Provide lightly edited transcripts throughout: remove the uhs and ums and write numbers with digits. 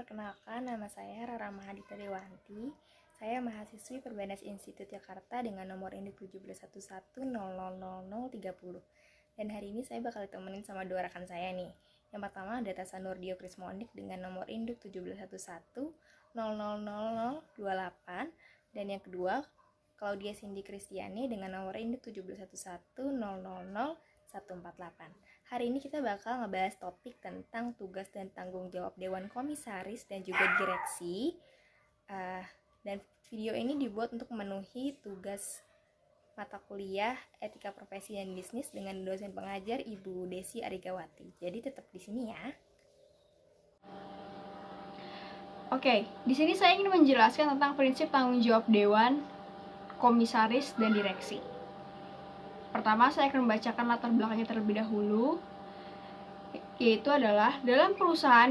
perkenalkan, nama saya Rara Mahadita Dewanti. Saya mahasiswi Perbanas Institut Jakarta dengan nomor induk 1711000030. Dan hari ini saya bakal ditemenin sama dua rekan saya nih. Yang pertama ada Tasa Nurdio Krismondik dengan nomor induk 1711000028. Dan yang kedua, Claudia Cindy Kristiani dengan nomor induk 1711000148. Hari ini kita bakal ngebahas topik tentang tugas dan tanggung jawab Dewan Komisaris dan juga direksi. Dan video ini dibuat untuk memenuhi tugas mata kuliah Etika Profesi dan Bisnis dengan dosen pengajar Ibu Desi Arigawati. Jadi tetap di sini ya. Oke, di sini saya ingin menjelaskan tentang prinsip tanggung jawab Dewan Komisaris dan Direksi. Pertama, saya akan membacakan latar belakangnya terlebih dahulu, yaitu adalah dalam perusahaan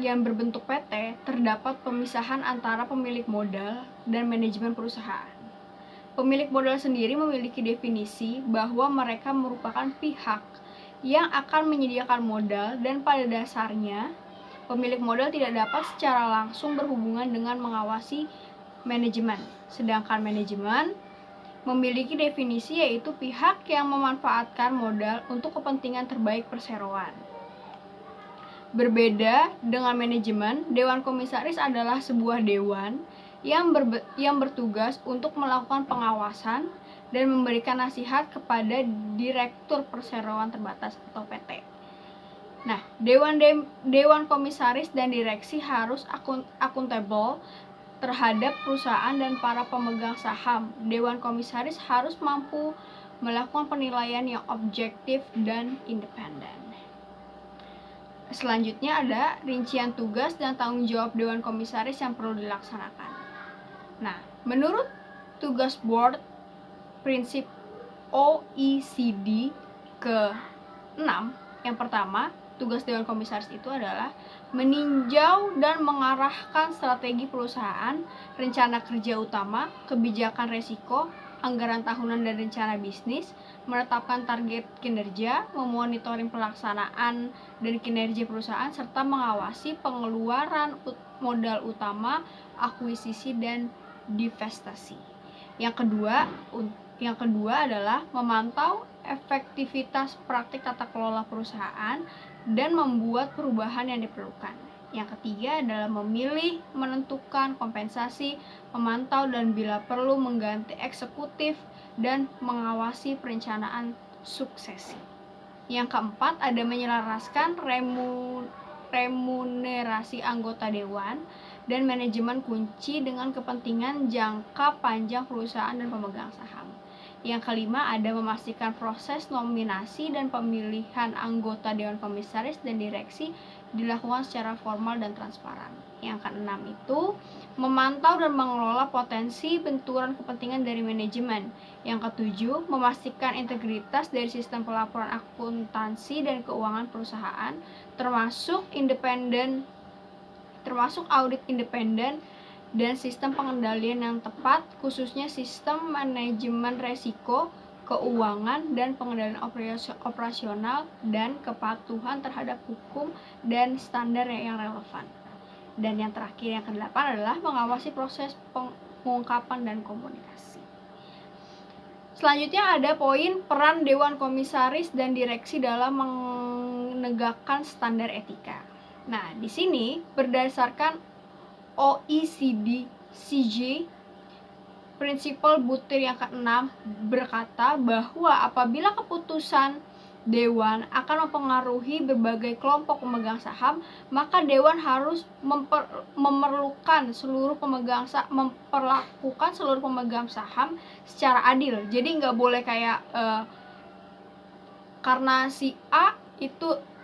yang berbentuk PT terdapat pemisahan antara pemilik modal dan manajemen perusahaan. Pemilik modal sendiri memiliki definisi bahwa mereka merupakan pihak yang akan menyediakan modal dan pada dasarnya pemilik modal tidak dapat secara langsung berhubungan dengan mengawasi manajemen. Sedangkan manajemen memiliki definisi yaitu pihak yang memanfaatkan modal untuk kepentingan terbaik perseroan. Berbeda dengan manajemen, Dewan Komisaris adalah sebuah dewan yang bertugas untuk melakukan pengawasan dan memberikan nasihat kepada Direktur Perseroan Terbatas atau PT. Nah, Dewan Komisaris dan Direksi harus akuntabel terhadap perusahaan dan para pemegang saham. Dewan Komisaris harus mampu melakukan penilaian yang objektif dan independen. Selanjutnya ada rincian tugas dan tanggung jawab Dewan Komisaris yang perlu dilaksanakan. Nah, menurut tugas board prinsip OECD ke-6, yang pertama, tugas Dewan Komisaris itu adalah meninjau dan mengarahkan strategi perusahaan, rencana kerja utama, kebijakan resiko, anggaran tahunan dan rencana bisnis, menetapkan target kinerja, memonitoring pelaksanaan dan kinerja perusahaan, serta mengawasi pengeluaran modal utama, akuisisi, dan divestasi. Yang kedua adalah memantau efektivitas praktik tata kelola perusahaan dan membuat perubahan yang diperlukan. Yang ketiga adalah memilih, menentukan kompensasi, memantau dan bila perlu mengganti eksekutif dan mengawasi perencanaan suksesi. Yang keempat ada menyelaraskan remunerasi anggota dewan dan manajemen kunci dengan kepentingan jangka panjang perusahaan dan pemegang saham. Yang kelima ada memastikan proses nominasi dan pemilihan anggota Dewan Komisaris dan Direksi dilakukan secara formal dan transparan. Yang keenam itu memantau dan mengelola potensi benturan kepentingan dari manajemen. Yang ketujuh memastikan integritas dari sistem pelaporan akuntansi dan keuangan perusahaan termasuk audit independen dan sistem pengendalian yang tepat, khususnya sistem manajemen resiko, keuangan, dan pengendalian operasional dan kepatuhan terhadap hukum dan standar yang relevan. Dan yang terakhir, yang kedelapan adalah mengawasi proses pengungkapan dan komunikasi. Selanjutnya ada poin peran Dewan Komisaris dan Direksi dalam menegakkan standar etika. Nah, di sini berdasarkan OECD CJ prinsipal butir yang ke-6 berkata bahwa apabila keputusan Dewan akan mempengaruhi berbagai kelompok pemegang saham, maka Dewan harus memperlakukan seluruh pemegang saham secara adil. Jadi nggak boleh kayak karena si A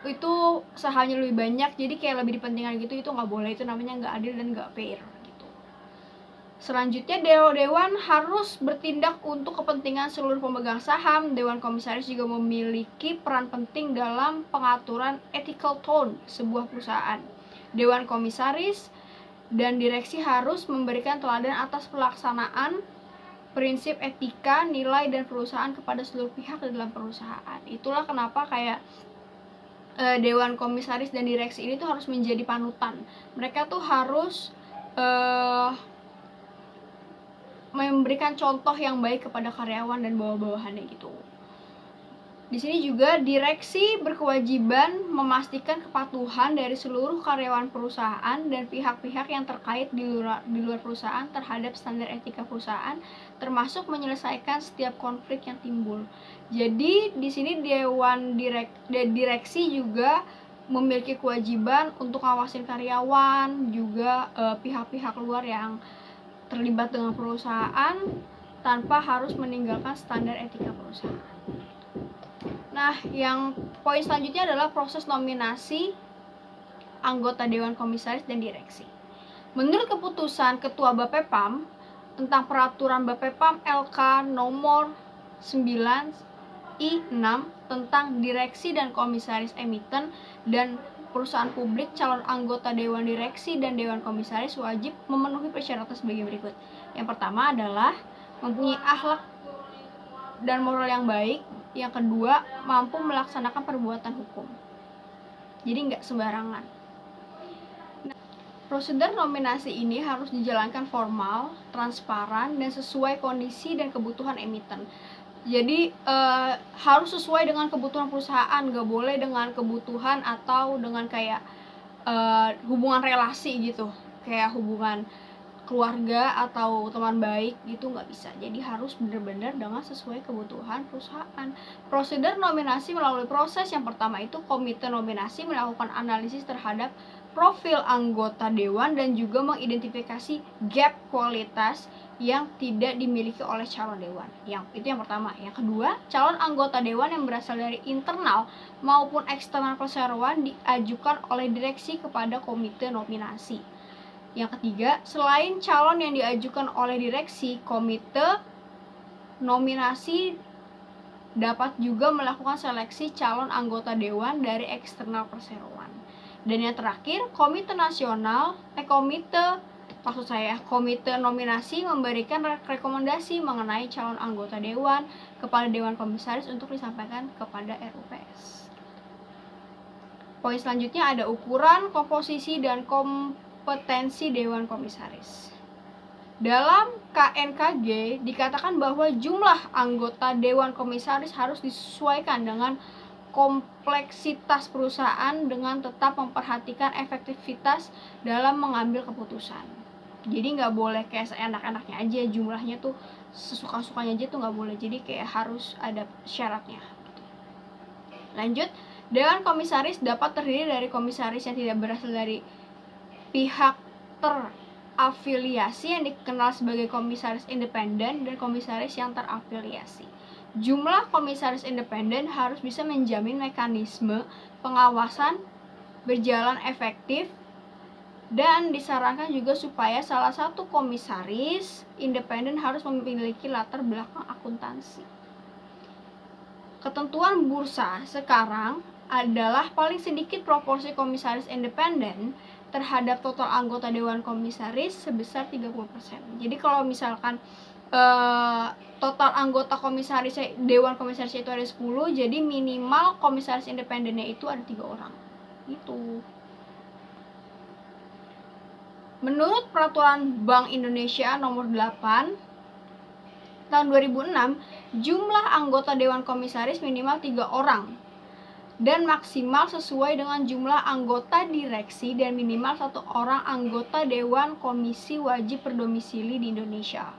itu sahamnya lebih banyak, jadi kayak lebih dipentingkan gitu, itu nggak boleh. Itu namanya nggak adil dan nggak fair gitu. Selanjutnya Dewan harus bertindak untuk kepentingan seluruh pemegang saham. Dewan Komisaris juga memiliki peran penting dalam pengaturan ethical tone sebuah perusahaan. Dewan Komisaris dan Direksi harus memberikan teladan atas pelaksanaan prinsip etika, nilai, dan perusahaan kepada seluruh pihak di dalam perusahaan. Itulah kenapa kayak dewan komisaris dan direksi ini tuh harus menjadi panutan. Mereka tuh harus memberikan contoh yang baik kepada karyawan dan bawah-bawahannya gitu. Di sini juga direksi berkewajiban memastikan kepatuhan dari seluruh karyawan perusahaan dan pihak-pihak yang terkait di luar perusahaan terhadap standar etika perusahaan, termasuk menyelesaikan setiap konflik yang timbul. Jadi di sini dewan direksi juga memiliki kewajiban untuk ngawasin karyawan, juga pihak-pihak luar yang terlibat dengan perusahaan tanpa harus meninggalkan standar etika perusahaan. Nah, yang poin selanjutnya adalah proses nominasi anggota Dewan Komisaris dan Direksi. Menurut keputusan Ketua Bapepam tentang peraturan Bapepam LK nomor 9I6 tentang direksi dan komisaris emiten dan perusahaan publik, calon anggota Dewan Direksi dan Dewan Komisaris wajib memenuhi persyaratan sebagai berikut. Yang pertama adalah mempunyai akhlak dan moral yang baik. Yang kedua, mampu melaksanakan perbuatan hukum. Jadi nggak sembarangan. Nah, prosedur nominasi ini harus dijalankan formal, transparan, dan sesuai kondisi dan kebutuhan emiten. Jadi harus sesuai dengan kebutuhan perusahaan, nggak boleh dengan kebutuhan atau dengan kayak hubungan relasi gitu, kayak hubungan keluarga atau teman baik gitu, nggak bisa. Jadi harus benar-benar dengan sesuai kebutuhan perusahaan. Prosedur nominasi melalui proses yang pertama itu komite nominasi melakukan analisis terhadap profil anggota dewan dan juga mengidentifikasi gap kualitas yang tidak dimiliki oleh calon dewan. Itu yang pertama. Yang kedua, calon anggota dewan yang berasal dari internal maupun eksternal perseroan diajukan oleh direksi kepada komite nominasi. Yang ketiga, selain calon yang diajukan oleh direksi, komite nominasi dapat juga melakukan seleksi calon anggota dewan dari eksternal perseroan. Dan yang terakhir, komite nominasi memberikan rekomendasi mengenai calon anggota dewan kepada Dewan Komisaris untuk disampaikan kepada RUPS. Poin selanjutnya ada ukuran, komposisi, dan kompetensi Dewan Komisaris. Dalam KNKG dikatakan bahwa jumlah anggota Dewan Komisaris harus disesuaikan dengan kompleksitas perusahaan dengan tetap memperhatikan efektivitas dalam mengambil keputusan. Jadi nggak boleh kayak seenak-enaknya aja, jumlahnya tuh sesuka-sukanya aja tuh nggak boleh. Jadi kayak harus ada syaratnya. Lanjut, Dewan Komisaris dapat terdiri dari komisaris yang tidak berasal dari pihak terafiliasi yang dikenal sebagai komisaris independen dan komisaris yang terafiliasi. Jumlah komisaris independen harus bisa menjamin mekanisme pengawasan berjalan efektif, dan disarankan juga supaya salah satu komisaris independen harus memiliki latar belakang akuntansi. Ketentuan bursa sekarang adalah paling sedikit proporsi komisaris independen terhadap total anggota Dewan Komisaris sebesar 30%. Jadi kalau misalkan total anggota komisaris Dewan Komisaris itu ada 10, jadi minimal komisaris independennya itu ada 3 orang. Itu. Menurut Peraturan Bank Indonesia nomor 8 tahun 2006, jumlah anggota Dewan Komisaris minimal 3 orang dan maksimal sesuai dengan jumlah anggota direksi, dan minimal 1 orang anggota Dewan Komisi wajib berdomisili di Indonesia.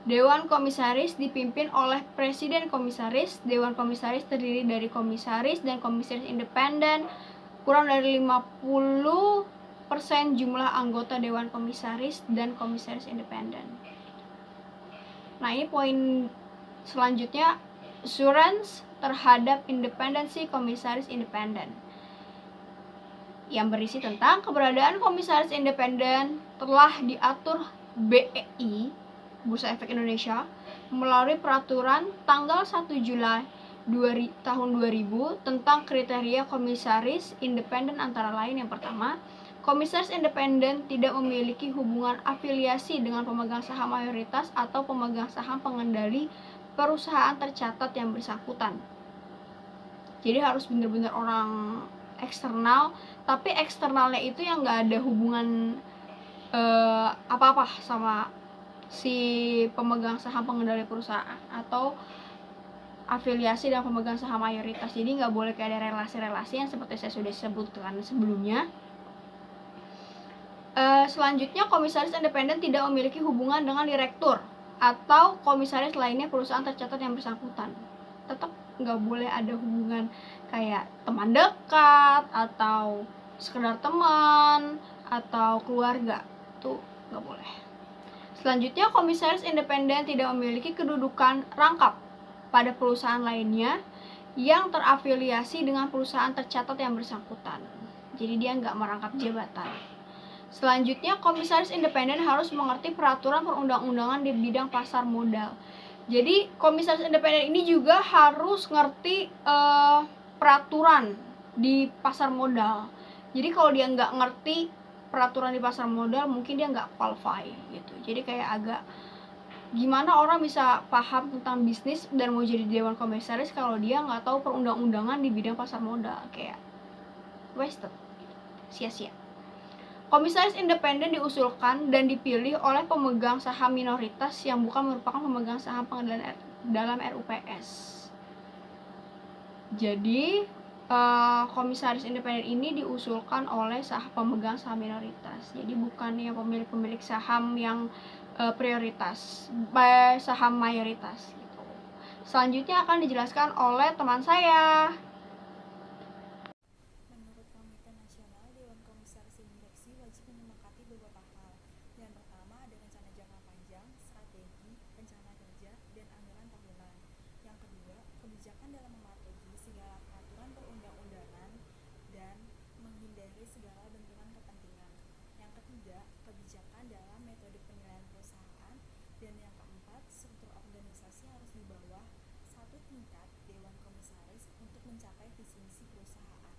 Dewan Komisaris dipimpin oleh Presiden Komisaris. Dewan Komisaris terdiri dari komisaris dan komisaris independen. Kurang dari 50% jumlah anggota Dewan Komisaris dan komisaris independen. Nah, ini poin selanjutnya, assurance terhadap independensi komisaris independen, yang berisi tentang keberadaan komisaris independen telah diatur BEI, Bursa Efek Indonesia, melalui peraturan tanggal 1 Juli tahun 2000 tentang kriteria komisaris independen, antara lain yang pertama, komisaris independen tidak memiliki hubungan afiliasi dengan pemegang saham mayoritas atau pemegang saham pengendali perusahaan tercatat yang bersangkutan. Jadi harus bener-bener orang eksternal, tapi eksternalnya itu yang nggak ada hubungan apa-apa sama si pemegang saham pengendali perusahaan atau afiliasi dan pemegang saham mayoritas. Jadi nggak boleh kayak ada relasi-relasi yang seperti saya sudah sebutkan sebelumnya. Selanjutnya, komisaris independen tidak memiliki hubungan dengan direktur atau komisaris lainnya perusahaan tercatat yang bersangkutan. Tetap nggak boleh ada hubungan kayak teman dekat atau sekedar teman atau keluarga, itu nggak boleh. Selanjutnya, komisaris independen tidak memiliki kedudukan rangkap pada perusahaan lainnya yang terafiliasi dengan perusahaan tercatat yang bersangkutan. Jadi dia nggak merangkap jabatan. Selanjutnya, komisaris independen harus mengerti peraturan perundang-undangan di bidang pasar modal. Jadi komisaris independen ini juga harus ngerti peraturan di pasar modal. Jadi kalau dia nggak ngerti peraturan di pasar modal, mungkin dia nggak qualify gitu. Jadi kayak agak gimana orang bisa paham tentang bisnis dan mau jadi dewan komisaris kalau dia nggak tahu perundang-undangan di bidang pasar modal, kayak wasted, sia-sia. Komisaris independen diusulkan dan dipilih oleh pemegang saham minoritas yang bukan merupakan pemegang saham pengadilan dalam RUPS. Jadi komisaris independen ini diusulkan oleh pemegang saham minoritas. Jadi bukan yang pemilik saham yang prioritas, saham mayoritas gitu. Selanjutnya akan dijelaskan oleh teman saya. Menurut Komite Nasional, Dewan Komisaris dan Direksi wajib menyepakati beberapa hal. Yang pertama, ada rencana jangka panjang, strategi, rencana kerja, dan anggaran tahunan. Yang kedua, kebijakan dalam mematuhi segala peraturan perundang-undangan dan menghindari segala benturan kepentingan. Yang ketiga, kebijakan dalam metode penilaian perusahaan. Dan yang keempat, struktur organisasi harus di bawah satu tingkat Dewan Komisaris untuk mencapai visi misi perusahaan.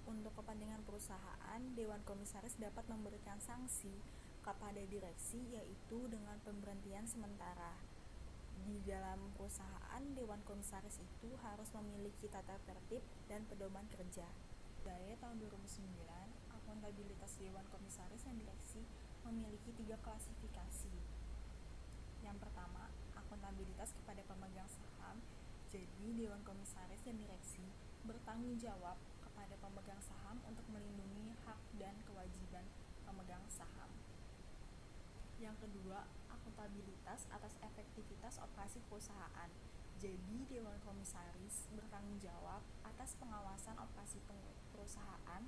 Untuk kepentingan perusahaan, Dewan Komisaris dapat memberikan sanksi kepada direksi, yaitu dengan pemberhentian sementara. Di dalam perusahaan, Dewan Komisaris itu harus memiliki tata tertib dan pedoman kerja. Dari tahun 2009, akuntabilitas Dewan Komisaris dan Direksi memiliki 3 klasifikasi. Yang pertama, akuntabilitas kepada pemegang saham. Jadi, Dewan Komisaris dan Direksi bertanggung jawab kepada pemegang saham untuk melindungi hak dan kewajiban pemegang saham. Yang kedua, akuntabilitas atas efektivitas operasi perusahaan. Jadi, Dewan Komisaris bertanggung jawab atas pengawasan operasi perusahaan,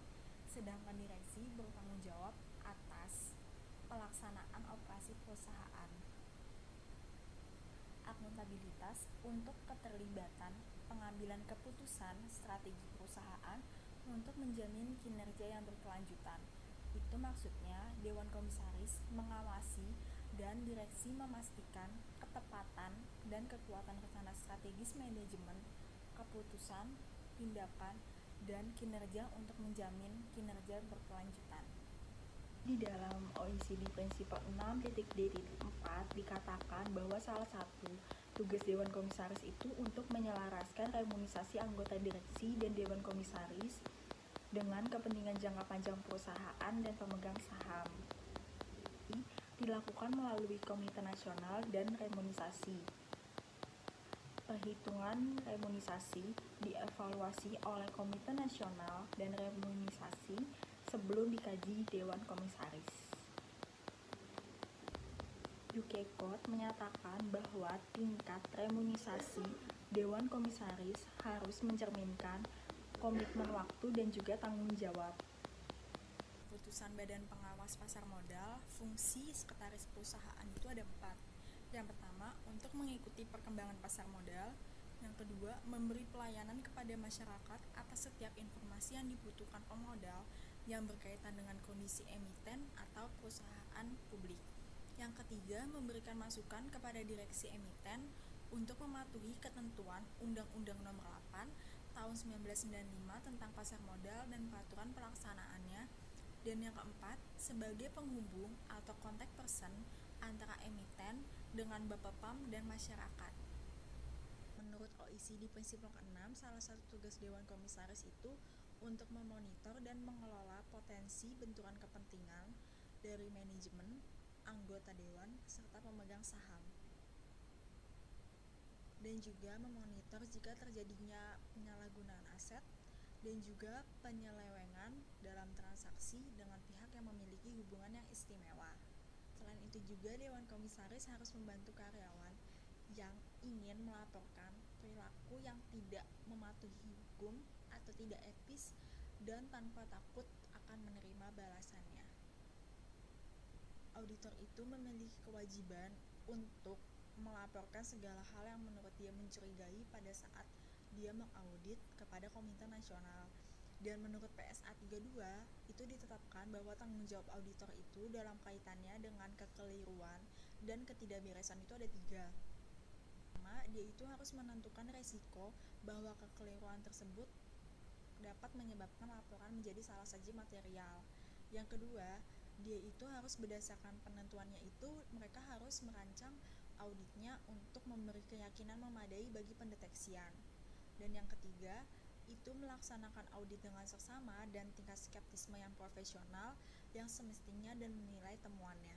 sedangkan direksi bertanggung jawab atas pelaksanaan operasi perusahaan. Akuntabilitas untuk keterlibatan pengambilan keputusan strategi perusahaan untuk menjamin kinerja yang berkelanjutan. Itu maksudnya Dewan Komisaris mengawasi dan direksi memastikan ketepatan dan kekuatan rencana strategis manajemen, keputusan, tindakan, dan kinerja untuk menjamin kinerja berkelanjutan. Di dalam OECD Prinsipal 6.D.4 dikatakan bahwa salah satu tugas Dewan Komisaris itu untuk menyelaraskan remunisasi anggota direksi dan Dewan Komisaris dengan kepentingan jangka panjang perusahaan dan pemegang saham. Dilakukan melalui Komite Nasional dan Remunisasi. Perhitungan remunisasi dievaluasi oleh Komite Nasional dan Remunisasi sebelum dikaji Dewan Komisaris. UK Code menyatakan bahwa tingkat remunisasi Dewan Komisaris harus mencerminkan komitmen waktu dan juga tanggung jawab. Keputusan Badan Pengawas Pasar Modal, fungsi sekretaris perusahaan itu ada 4. Yang pertama, untuk mengikuti perkembangan pasar modal. Yang kedua, memberi pelayanan kepada masyarakat atas setiap informasi yang dibutuhkan pemodal yang berkaitan dengan kondisi emiten atau perusahaan publik. Yang ketiga, memberikan masukan kepada direksi emiten untuk mematuhi ketentuan Undang-Undang Nomor 8 Tahun 1995 tentang pasar modal dan peraturan pelaksanaannya. Dan yang keempat, sebagai penghubung atau contact person antara emiten dengan Bapepam dan masyarakat. menurut OECD prinsip nomor 6, salah satu tugas Dewan Komisaris itu untuk memonitor dan mengelola potensi benturan kepentingan dari manajemen, anggota dewan, serta pemegang saham. Dan juga memonitor jika terjadinya penyalahgunaan aset dan juga penyelewengan dalam transaksi dengan pihak yang memiliki hubungan yang istimewa. Selain itu juga Dewan Komisaris harus membantu karyawan yang ingin melaporkan perilaku yang tidak mematuhi hukum atau tidak etis dan tanpa takut akan menerima balasannya. Auditor itu memiliki kewajiban untuk melaporkan segala hal yang menurut dia mencurigai pada saat dia mengaudit kepada Komite Nasional. Dan menurut PSA 32 itu ditetapkan bahwa tanggung jawab auditor itu dalam kaitannya dengan kekeliruan dan ketidakberesan itu ada 3. Pertama, dia itu harus menentukan resiko bahwa kekeliruan tersebut dapat menyebabkan laporan menjadi salah saji material. Yang kedua, dia itu harus berdasarkan penentuannya itu mereka harus merancang auditnya untuk memberi keyakinan memadai bagi pendeteksian. Dan yang ketiga, itu melaksanakan audit dengan seksama dan tingkat skeptisme yang profesional yang semestinya dan menilai temuannya.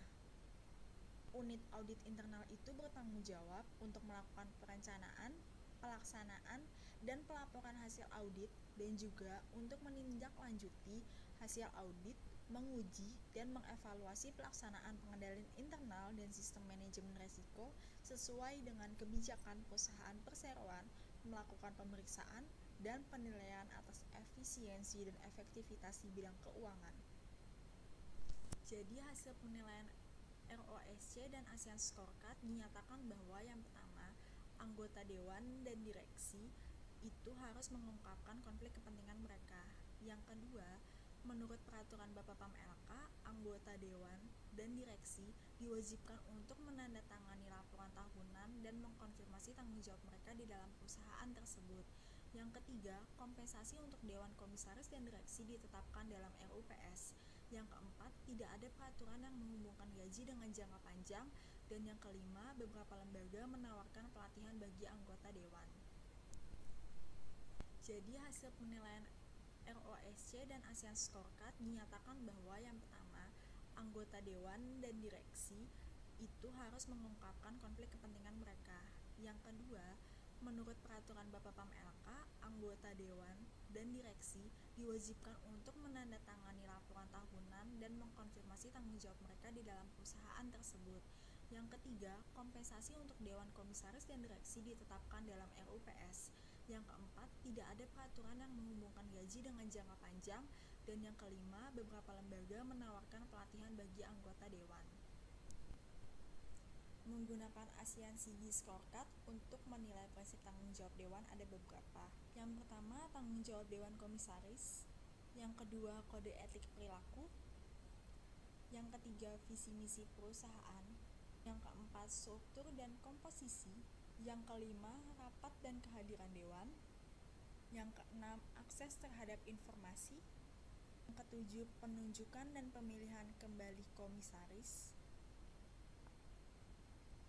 Unit audit internal itu bertanggung jawab untuk melakukan perencanaan, pelaksanaan, dan pelaporan hasil audit dan juga untuk menindaklanjuti hasil audit, menguji dan mengevaluasi pelaksanaan pengendalian internal dan sistem manajemen risiko sesuai dengan kebijakan perusahaan perseroan, melakukan pemeriksaan dan penilaian atas efisiensi dan efektivitas di bidang keuangan. Jadi hasil penilaian ROSC dan ASEAN Scorecard dinyatakan bahwa yang pertama, anggota dewan dan direksi itu harus mengungkapkan konflik kepentingan mereka. Yang kedua, menurut peraturan Bapepam LK, anggota dewan dan direksi diwajibkan untuk menandatangani laporan tahunan dan mengkonfirmasi tanggung jawab mereka di dalam perusahaan tersebut. Yang ketiga, kompensasi untuk Dewan Komisaris dan Direksi ditetapkan dalam RUPS. Yang keempat, tidak ada peraturan yang menghubungkan gaji dengan jangka panjang. Dan yang kelima, beberapa lembaga menawarkan pelatihan bagi anggota Dewan. Jadi hasil penilaian ROSC dan ASEAN Scorecard dinyatakan bahwa yang pertama, anggota Dewan dan Direksi itu harus mengungkapkan konflik kepentingan mereka. Yang kedua, menurut peraturan Bapepam LK, anggota dewan dan direksi diwajibkan untuk menandatangani laporan tahunan dan mengkonfirmasi tanggung jawab mereka di dalam perusahaan tersebut. Yang ketiga, kompensasi untuk Dewan Komisaris dan Direksi ditetapkan dalam RUPS. Yang keempat, tidak ada peraturan yang menghubungkan gaji dengan jangka panjang. Dan yang kelima, beberapa lembaga menawarkan pelatihan bagi anggota dewan. Menggunakan ASEAN CG Scorecard untuk menilai prinsip tanggung jawab dewan ada beberapa. Yang pertama, tanggung jawab Dewan Komisaris. Yang kedua, kode etik perilaku. Yang ketiga, visi misi perusahaan. Yang keempat, struktur dan komposisi. Yang kelima, rapat dan kehadiran dewan. Yang keenam, akses terhadap informasi. Yang ketujuh, penunjukan dan pemilihan kembali komisaris.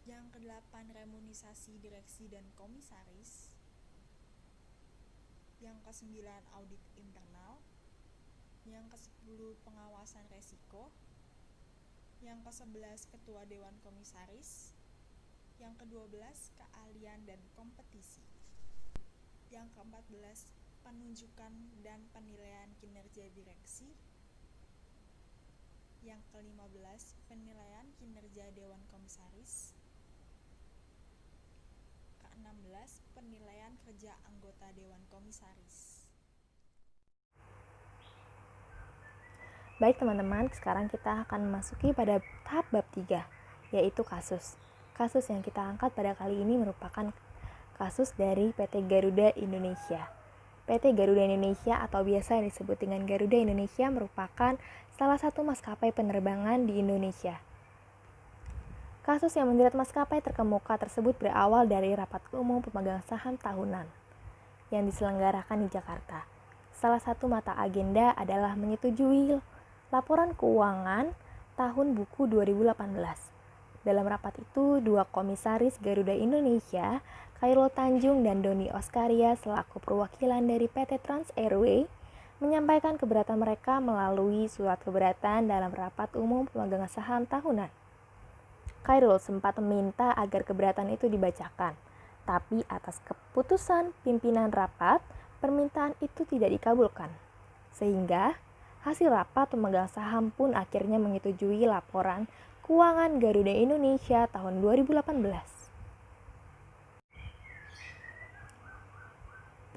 Yang kedelapan, remunisasi direksi dan komisaris. Yang kesembilan, audit internal. Yang kesepuluh, pengawasan resiko. Yang ke-11, ketua dewan komisaris. Yang ke-12, keahlian dan kompetisi. Yang ke-14, penunjukan dan penilaian kinerja direksi. Yang ke-15, penilaian kinerja dewan komisaris. Ke-16, penilaian kerja anggota dewan komisaris. Baik teman-teman, sekarang kita akan memasuki pada tahap bab 3, yaitu kasus. Kasus yang kita angkat pada kali ini merupakan kasus dari PT Garuda Indonesia. PT Garuda Indonesia atau biasa disebut dengan Garuda Indonesia merupakan salah satu maskapai penerbangan di Indonesia. Kasus yang menjerat maskapai terkemuka tersebut berawal dari rapat umum pemegang saham tahunan yang diselenggarakan di Jakarta. Salah satu mata agenda adalah menyetujui laporan keuangan tahun buku 2018. Dalam rapat itu, dua komisaris Garuda Indonesia, Khairul Tanjung dan Doni Oskaria selaku perwakilan dari PT Trans Airway, menyampaikan keberatan mereka melalui surat keberatan dalam rapat umum pemegang saham tahunan. Khairul sempat meminta agar keberatan itu dibacakan, tapi atas keputusan pimpinan rapat, permintaan itu tidak dikabulkan. Sehingga hasil rapat pemegang saham pun akhirnya menyetujui laporan keuangan Garuda Indonesia tahun 2018.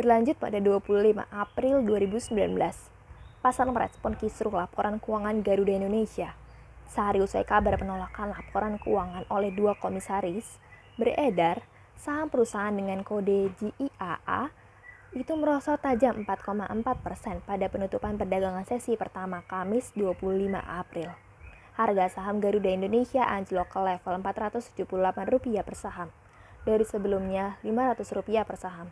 Berlanjut pada 25 April 2019, pasar merespon kisruh laporan keuangan Garuda Indonesia. Sehari usai kabar penolakan laporan keuangan oleh dua komisaris, beredar saham perusahaan dengan kode GIAA itu merosot tajam 4,4% pada penutupan perdagangan sesi pertama Kamis 25 April. Harga saham Garuda Indonesia anjlok ke level Rp478 per saham, dari sebelumnya Rp500 per saham.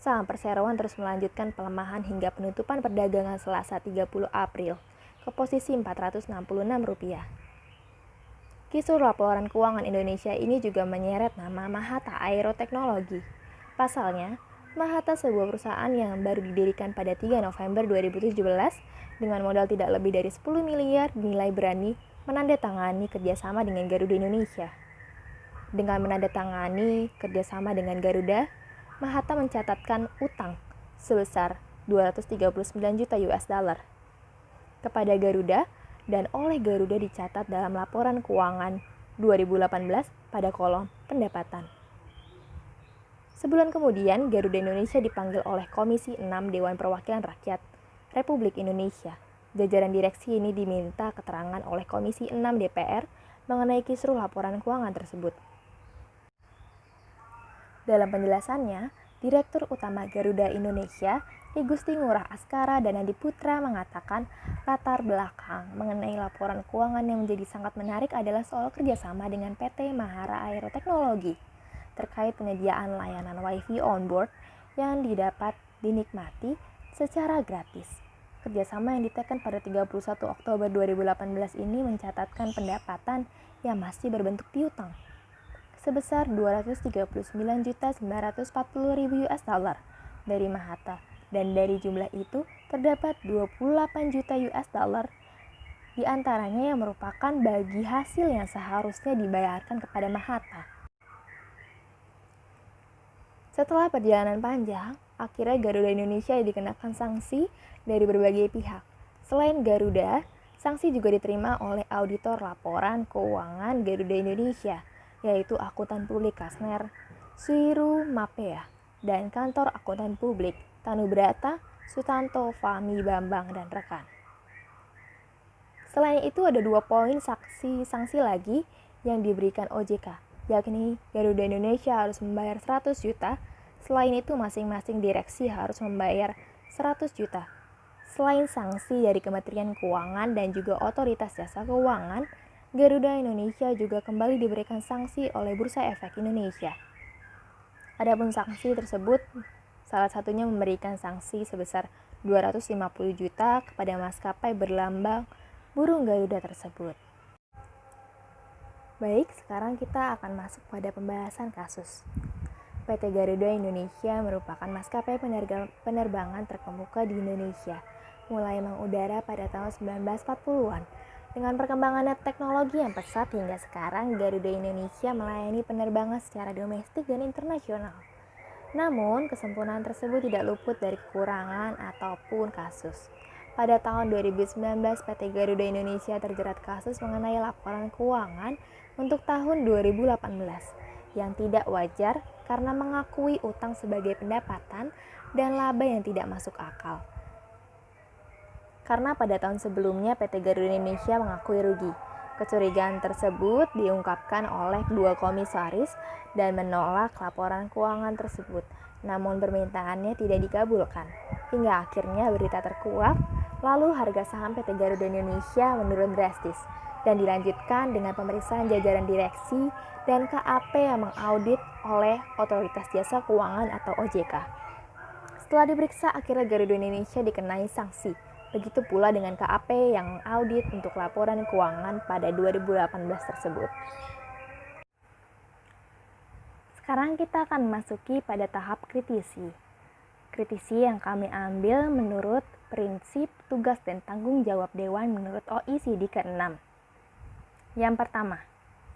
Saham perseroan terus melanjutkan pelemahan hingga penutupan perdagangan Selasa 30 April ke posisi Rp466. Kisruh laporan keuangan Indonesia ini juga menyeret nama Mahata Aeroteknologi. Pasalnya, Mahata sebuah perusahaan yang baru didirikan pada 3 November 2017 dengan modal tidak lebih dari 10 miliar dinilai berani menandatangani kerjasama dengan Garuda Indonesia. Dengan menandatangani kerjasama dengan Garuda, Mahata mencatatkan utang sebesar 239 juta US dollar kepada Garuda dan oleh Garuda dicatat dalam laporan keuangan 2018 pada kolom pendapatan. Sebulan kemudian, Garuda Indonesia dipanggil oleh Komisi 6 Dewan Perwakilan Rakyat Republik Indonesia. Jajaran direksi ini diminta keterangan oleh Komisi 6 DPR mengenai kisruh laporan keuangan tersebut. Dalam penjelasannya, Direktur Utama Garuda Indonesia, I Gusti Ngurah Askara Danadi Putra mengatakan latar belakang mengenai laporan keuangan yang menjadi sangat menarik adalah soal kerjasama dengan PT Mahara Aeroteknologi terkait penyediaan layanan Wi-Fi onboard yang didapat dinikmati secara gratis. Kerjasama yang ditekan pada 31 Oktober 2018 ini mencatatkan pendapatan yang masih berbentuk piutang sebesar 239.940.000 US dollar dari Mahata, dan dari jumlah itu terdapat 28 juta US dollar diantaranya yang merupakan bagi hasil yang seharusnya dibayarkan kepada Mahata. Setelah perjalanan panjang, akhirnya Garuda Indonesia dikenakan sanksi dari berbagai pihak. Selain Garuda, sanksi juga diterima oleh auditor laporan keuangan Garuda Indonesia, yaitu Akuntan Publik Kasner, Suiru Mapea, dan Kantor Akuntan Publik Tanubrata, Sutanto, Fahmi Bambang, dan rekan. Selain itu ada 2 poin sanksi lagi yang diberikan OJK, yakni Garuda Indonesia harus membayar 100 juta, selain itu masing-masing direksi harus membayar 100 juta. Selain sanksi dari Kementerian Keuangan dan juga Otoritas Jasa Keuangan, Garuda Indonesia juga kembali diberikan sanksi oleh Bursa Efek Indonesia. Adapun sanksi tersebut, salah satunya memberikan sanksi sebesar 250 juta kepada maskapai berlambang burung Garuda tersebut. Baik, sekarang kita akan masuk pada pembahasan kasus. PT Garuda Indonesia merupakan maskapai penerbangan terkemuka di Indonesia, mulai mengudara pada tahun 1940-an. Dengan perkembangan teknologi yang pesat hingga sekarang, Garuda Indonesia melayani penerbangan secara domestik dan internasional. Namun, kesempurnaan tersebut tidak luput dari kekurangan ataupun kasus. Pada tahun 2019, PT Garuda Indonesia terjerat kasus mengenai laporan keuangan untuk tahun 2018 yang tidak wajar karena mengakui utang sebagai pendapatan dan laba yang tidak masuk akal. Karena pada tahun sebelumnya PT Garuda Indonesia mengakui rugi. Kecurigaan tersebut diungkapkan oleh dua komisaris dan menolak laporan keuangan tersebut. Namun permintaannya tidak dikabulkan. Hingga akhirnya berita terkuak, lalu harga saham PT Garuda Indonesia menurun drastis dan dilanjutkan dengan pemeriksaan jajaran direksi dan KAP yang mengaudit oleh Otoritas Jasa Keuangan atau OJK. Setelah diperiksa, akhirnya Garuda Indonesia dikenai sanksi. Begitu pula dengan KAP yang mengaudit untuk laporan keuangan pada 2018 tersebut. Sekarang kita akan memasuki pada tahap kritisi. Kritisi yang kami ambil menurut prinsip tugas dan tanggung jawab Dewan menurut OECD ke-6. Yang pertama,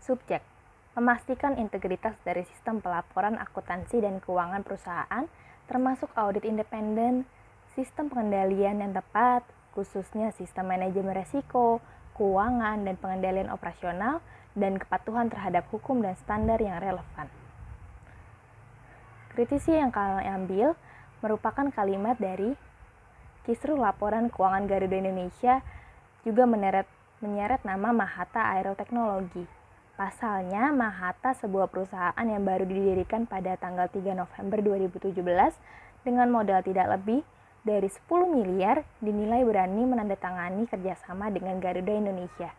subjek. Memastikan integritas dari sistem pelaporan akuntansi dan keuangan perusahaan, termasuk audit independen, sistem pengendalian yang tepat, khususnya sistem manajemen risiko, keuangan, dan pengendalian operasional, dan kepatuhan terhadap hukum dan standar yang relevan. Kritisi yang kami ambil merupakan kalimat dari Kisruh Laporan Keuangan Garuda Indonesia, juga menyeret nama Mahata Aeroteknologi. Pasalnya, Mahata sebuah perusahaan yang baru didirikan pada tanggal 3 November 2017 dengan modal tidak lebih dari 10 miliar dinilai berani menandatangani kerjasama dengan Garuda Indonesia.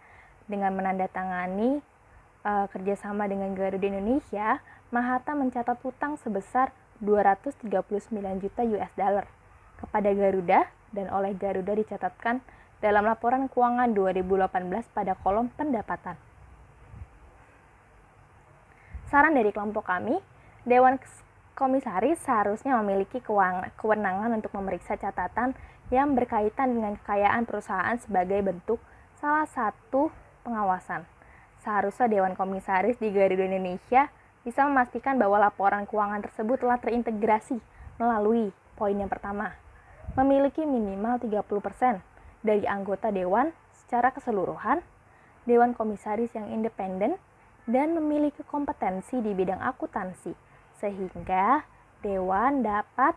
Dengan menandatangani kerjasama dengan Garuda Indonesia, Mahata mencatat utang sebesar 239 juta US dollar kepada Garuda dan oleh Garuda dicatatkan dalam laporan keuangan 2018 pada kolom pendapatan. Saran dari kelompok kami, Dewan Komisaris seharusnya memiliki kewenangan untuk memeriksa catatan yang berkaitan dengan kekayaan perusahaan sebagai bentuk salah satu pengawasan. Seharusnya Dewan Komisaris di Garuda Indonesia bisa memastikan bahwa laporan keuangan tersebut telah terintegrasi melalui poin yang pertama, memiliki minimal 30% dari anggota Dewan secara keseluruhan, Dewan Komisaris yang independen, dan memiliki kompetensi di bidang akuntansi, sehingga Dewan dapat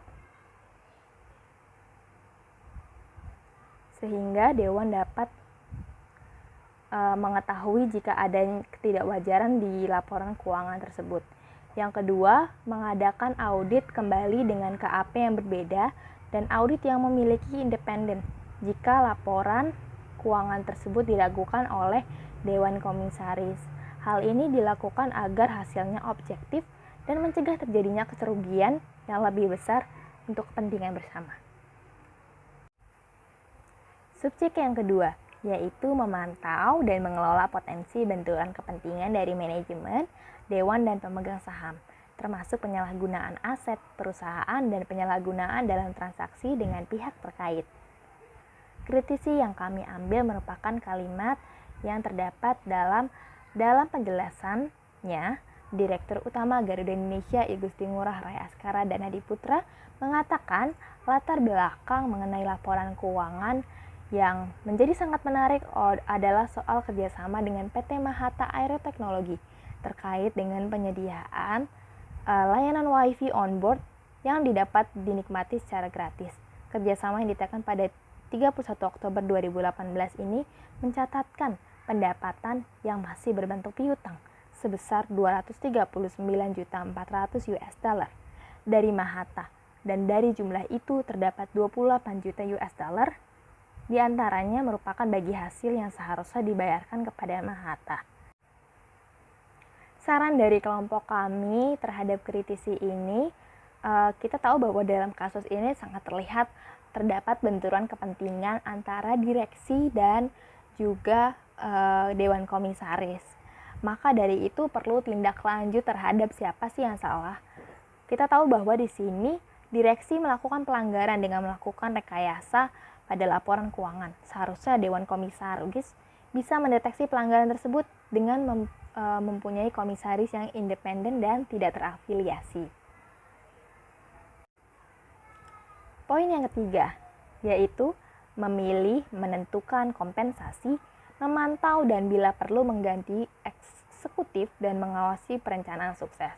mengetahui jika ada ketidakwajaran di laporan keuangan tersebut. Yang kedua, mengadakan audit kembali dengan KAP yang berbeda dan audit yang memiliki independen jika laporan keuangan tersebut dilakukan oleh Dewan Komisaris. Hal ini dilakukan agar hasilnya objektif dan mencegah terjadinya kerugian yang lebih besar untuk kepentingan bersama. Subjek yang kedua, yaitu memantau dan mengelola potensi benturan kepentingan dari manajemen, dewan, dan pemegang saham, termasuk penyalahgunaan aset perusahaan dan penyalahgunaan dalam transaksi dengan pihak terkait. Kritisi yang kami ambil merupakan kalimat yang terdapat dalam penjelasannya. Direktur Utama Garuda Indonesia I Gusti Ngurah Rai Askara Danadi Putra mengatakan latar belakang mengenai laporan keuangan yang menjadi sangat menarik adalah soal kerjasama dengan PT Mahata Aeroteknologi terkait dengan penyediaan layanan WiFi on board yang didapat dinikmati secara gratis. Kerjasama yang ditekan pada 31 Oktober 2018 ini mencatatkan pendapatan yang masih berbentuk piutang sebesar 239.400 US dollar dari Mahata, dan dari jumlah itu terdapat 28 juta US dollar di antaranya merupakan bagi hasil yang seharusnya dibayarkan kepada Mahata. Saran dari kelompok kami terhadap kritisi ini, kita tahu bahwa dalam kasus ini sangat terlihat terdapat benturan kepentingan antara direksi dan juga Dewan Komisaris. Maka dari itu perlu tindak lanjut terhadap siapa sih yang salah. Kita tahu bahwa di sini direksi melakukan pelanggaran dengan melakukan rekayasa pada laporan keuangan. Seharusnya Dewan Komisaris bisa mendeteksi pelanggaran tersebut dengan mempunyai komisaris yang independen dan tidak terafiliasi. Poin yang ketiga, yaitu memilih, menentukan kompensasi, memantau, dan bila perlu mengganti eksekutif dan mengawasi perencanaan sukses.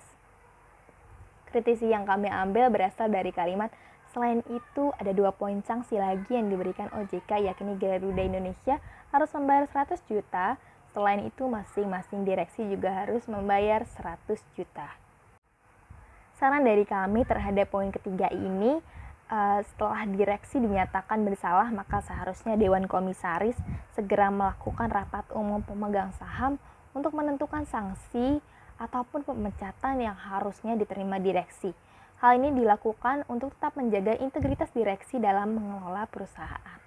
Kritisi yang kami ambil berasal dari kalimat selain itu, ada 2 poin sanksi lagi yang diberikan OJK, yakni Garuda Indonesia harus membayar 100 juta. Selain itu, masing-masing direksi juga harus membayar 100 juta. Saran dari kami terhadap poin ketiga ini, setelah direksi dinyatakan bersalah, maka seharusnya Dewan Komisaris segera melakukan rapat umum pemegang saham untuk menentukan sanksi ataupun pemecatan yang harusnya diterima direksi. Hal ini dilakukan untuk tetap menjaga integritas direksi dalam mengelola perusahaan.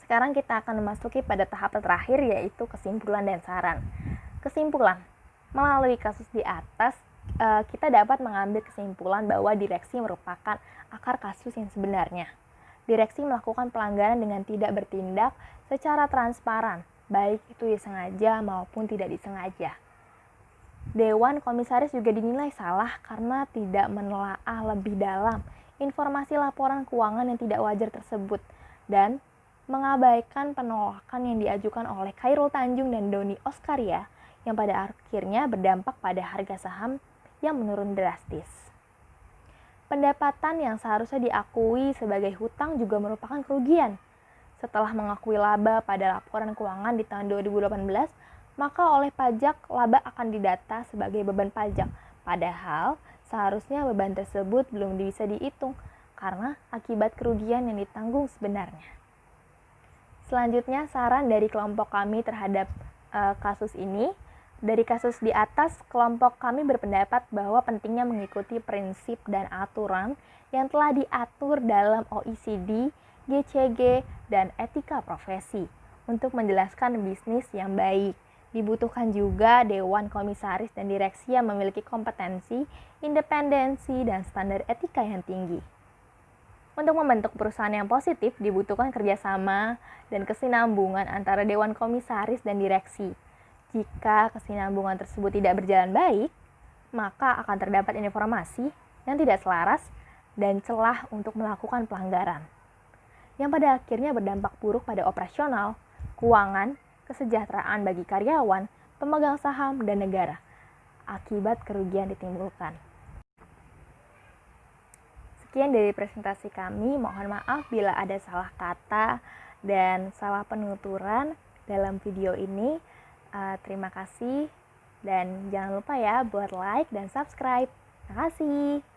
Sekarang kita akan memasuki pada tahap terakhir, yaitu kesimpulan dan saran. Kesimpulan, Melalui kasus di atas, kita dapat mengambil kesimpulan bahwa direksi merupakan akar kasus yang sebenarnya. Direksi melakukan pelanggaran dengan tidak bertindak secara transparan, baik itu disengaja maupun tidak disengaja. Dewan Komisaris juga dinilai salah karena tidak menelaah lebih dalam informasi laporan keuangan yang tidak wajar tersebut dan mengabaikan penolakan yang diajukan oleh Khairul Tanjung dan Doni Oskaria yang pada akhirnya berdampak pada harga saham yang menurun drastis. Pendapatan yang seharusnya diakui sebagai hutang juga merupakan kerugian. Setelah mengakui laba pada laporan keuangan di tahun 2018, maka oleh pajak laba akan didata sebagai beban pajak. Padahal seharusnya beban tersebut belum bisa dihitung karena akibat kerugian yang ditanggung sebenarnya. Selanjutnya saran dari kelompok kami terhadap kasus ini. Dari kasus di atas, kelompok kami berpendapat bahwa pentingnya mengikuti prinsip dan aturan yang telah diatur dalam OECD, GCG, dan etika profesi untuk menjelaskan bisnis yang baik. Dibutuhkan juga Dewan Komisaris dan Direksi yang memiliki kompetensi, independensi, dan standar etika yang tinggi. Untuk membentuk perusahaan yang positif, dibutuhkan kerjasama dan kesinambungan antara Dewan Komisaris dan Direksi. Jika kesinambungan tersebut tidak berjalan baik, maka akan terdapat informasi yang tidak selaras dan celah untuk melakukan pelanggaran, yang pada akhirnya berdampak buruk pada operasional, keuangan, kesejahteraan bagi karyawan, pemegang saham, dan negara, akibat kerugian ditimbulkan. Sekian dari presentasi kami, mohon maaf bila ada salah kata dan salah penuturan dalam video ini. Terima kasih dan jangan lupa ya buat like dan subscribe. Terima kasih.